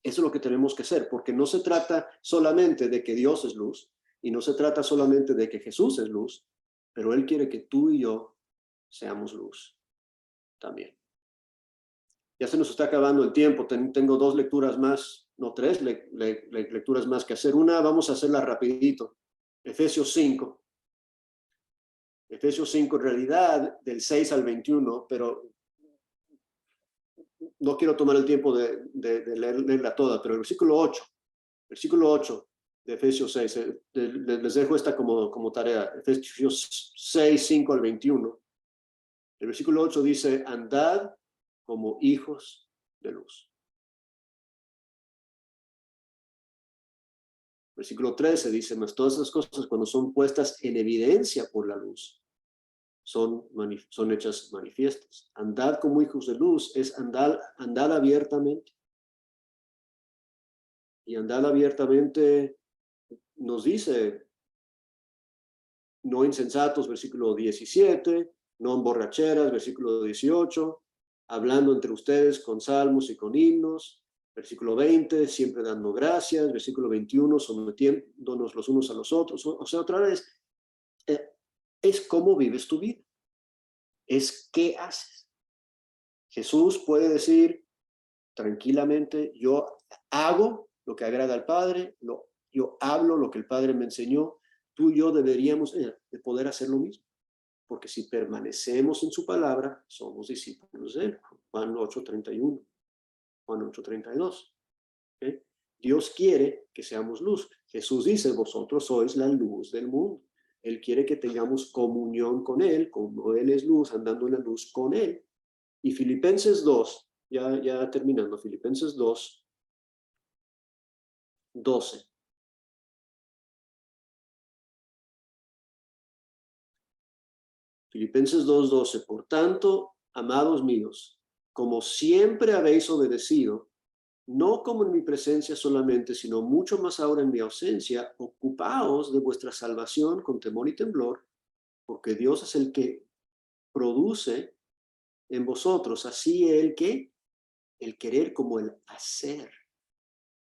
Eso es lo que tenemos que hacer, porque no se trata solamente de que Dios es luz y no se trata solamente de que Jesús es luz, pero Él quiere que tú y yo seamos luz también. Ya se nos está acabando el tiempo, tengo 2 lecturas más, no 3 lecturas más que hacer. Una vamos a hacerla rapidito. Efesios 5. Efesios 5 en realidad del 6 al 21, pero no quiero tomar el tiempo de leerla toda, pero el versículo 8 de Efesios 6, les dejo esta como tarea. Efesios 6, 5 al 21. El versículo 8 dice, andad como hijos de luz. Versículo 13 dice, mas todas esas cosas cuando son puestas en evidencia por la luz, son hechas manifiestas. Andad como hijos de luz es andad abiertamente. Y andad abiertamente nos dice, no insensatos, versículo 17, no en borracheras, versículo 18, hablando entre ustedes con salmos y con himnos, versículo 20, siempre dando gracias, versículo 21, sometiéndonos los unos a los otros. O sea, otra vez, es cómo vives tu vida, es qué haces. Jesús puede decir tranquilamente, yo hago lo que agrada al Padre, yo hablo lo que el Padre me enseñó, tú y yo deberíamos de poder hacer lo mismo, porque si permanecemos en su palabra, somos discípulos de él. Juan 8:31, Juan 8:32. ¿Okay? Dios quiere que seamos luz. Jesús dice, vosotros sois la luz del mundo. Él quiere que tengamos comunión con Él, como Él es luz, andando en la luz con Él. Y Filipenses 2, ya terminando, Filipenses 2, 12. Filipenses 2:12, por tanto, amados míos, como siempre habéis obedecido, no como en mi presencia solamente, sino mucho más ahora en mi ausencia, ocupaos de vuestra salvación con temor y temblor, porque Dios es el que produce en vosotros, así el querer como el hacer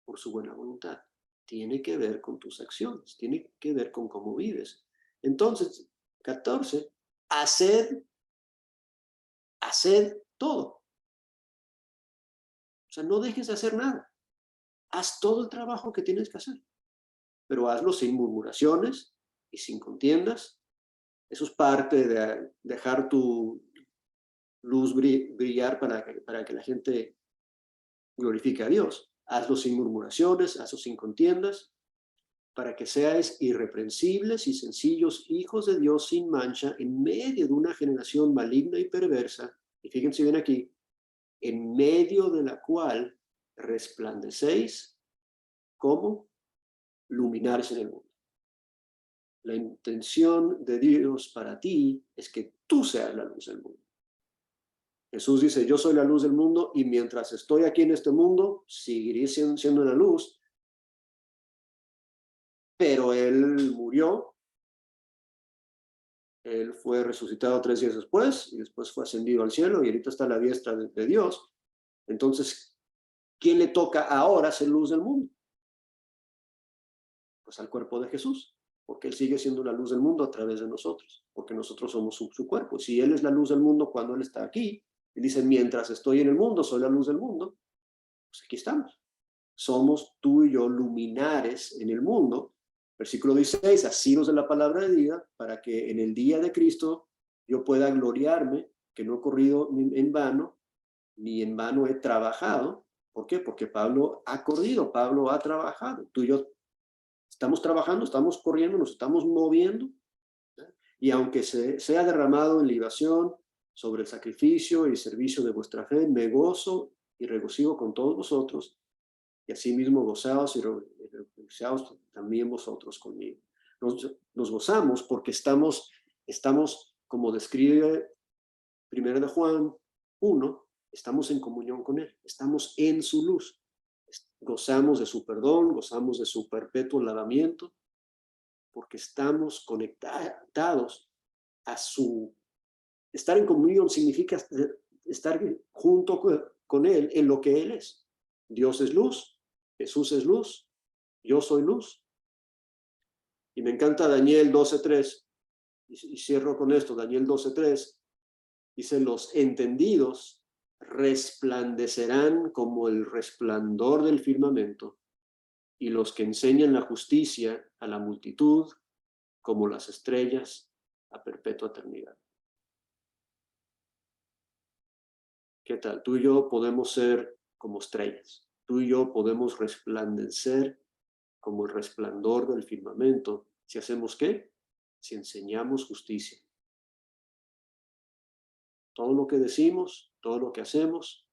por su buena voluntad. Tiene que ver con tus acciones, tiene que ver con cómo vives. Entonces, 14, haced todo. O sea, no dejes de hacer nada. Haz todo el trabajo que tienes que hacer, pero hazlo sin murmuraciones y sin contiendas. Eso es parte de dejar tu luz brillar para que la gente glorifique a Dios. Hazlo sin murmuraciones, hazlo sin contiendas, para que seáis irreprensibles y sencillos hijos de Dios sin mancha en medio de una generación maligna y perversa. Y fíjense bien aquí, en medio de la cual resplandecéis como luminares en el mundo. La intención de Dios para ti es que tú seas la luz del mundo. Jesús dice, yo soy la luz del mundo y mientras estoy aquí en este mundo, seguiré siendo la luz. Pero Él murió, Él fue resucitado 3 días después y después fue ascendido al cielo y ahorita está a la diestra de Dios. Entonces, ¿quién le toca ahora ser luz del mundo? Pues al cuerpo de Jesús, porque Él sigue siendo la luz del mundo a través de nosotros, porque nosotros somos su cuerpo. Si Él es la luz del mundo cuando Él está aquí, y dice, mientras estoy en el mundo, soy la luz del mundo, pues aquí estamos. Somos tú y yo luminares en el mundo. Versículo 16, asidos de la palabra de vida, para que en el día de Cristo yo pueda gloriarme, que no he corrido en vano, ni en vano he trabajado. ¿Por qué? Porque Pablo ha corrido, Pablo ha trabajado. Tú y yo estamos trabajando, estamos corriendo, nos estamos moviendo. Y aunque sea derramado en libación sobre el sacrificio y servicio de vuestra fe, me gozo y regocijo con todos vosotros, y asimismo gozaos y regocijaos también vosotros conmigo. Nos gozamos porque estamos, como describe Primero de Juan 1, estamos en comunión con Él, estamos en su luz. Gozamos de su perdón, gozamos de su perpetuo lavamiento, porque estamos conectados a su... Estar en comunión significa estar junto con Él en lo que Él es. Dios es luz, Jesús es luz, yo soy luz. Y me encanta Daniel 12:3, y cierro con esto, Daniel 12:3, dice, los entendidos resplandecerán como el resplandor del firmamento, y los que enseñan la justicia a la multitud como las estrellas a perpetua eternidad. ¿Qué tal? Tú y yo podemos ser como estrellas. Tú y yo podemos resplandecer como el resplandor del firmamento. ¿Si hacemos qué? Si enseñamos justicia. Todo lo que decimos, todo lo que hacemos,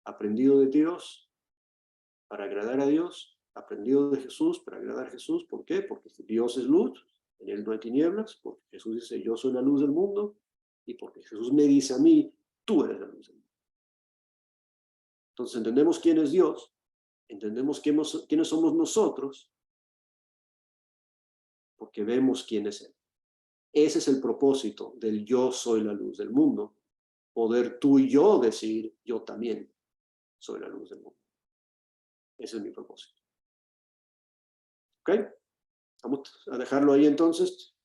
aprendido de Dios para agradar a Dios, aprendido de Jesús para agradar a Jesús. ¿Por qué? Porque Dios es luz, en Él no hay tinieblas, porque Jesús dice, yo soy la luz del mundo, y porque Jesús me dice a mí, tú eres la luz del mundo. Entonces entendemos quién es Dios, entendemos quiénes somos nosotros, porque vemos quién es Él. Ese es el propósito del yo soy la luz del mundo, poder tú y yo decir, yo también soy la luz del mundo. Ese es mi propósito. ¿Ok? Vamos a dejarlo ahí entonces.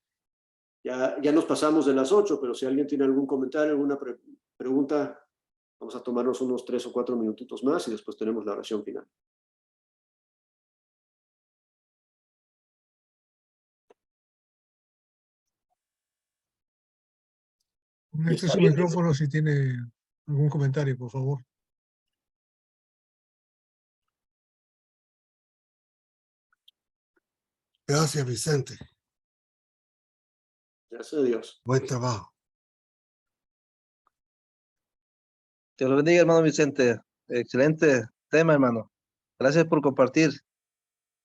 Ya nos pasamos de las 8, pero si alguien tiene algún comentario, alguna pregunta, vamos a tomarnos unos 3 o 4 minutitos más y después tenemos la oración final. Conecte su micrófono si tiene algún comentario, por favor. Gracias, Vicente. Gracias a Dios. Buen trabajo. Dios lo bendiga, hermano Vicente. Excelente tema, hermano. Gracias por compartir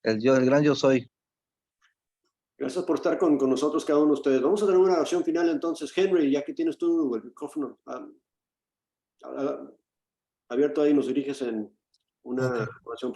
el gran yo soy. Gracias por estar con nosotros, cada uno de ustedes. Vamos a tener una oración final entonces. Henry, ya que tienes tú el micrófono abierto ahí, nos diriges en una oración.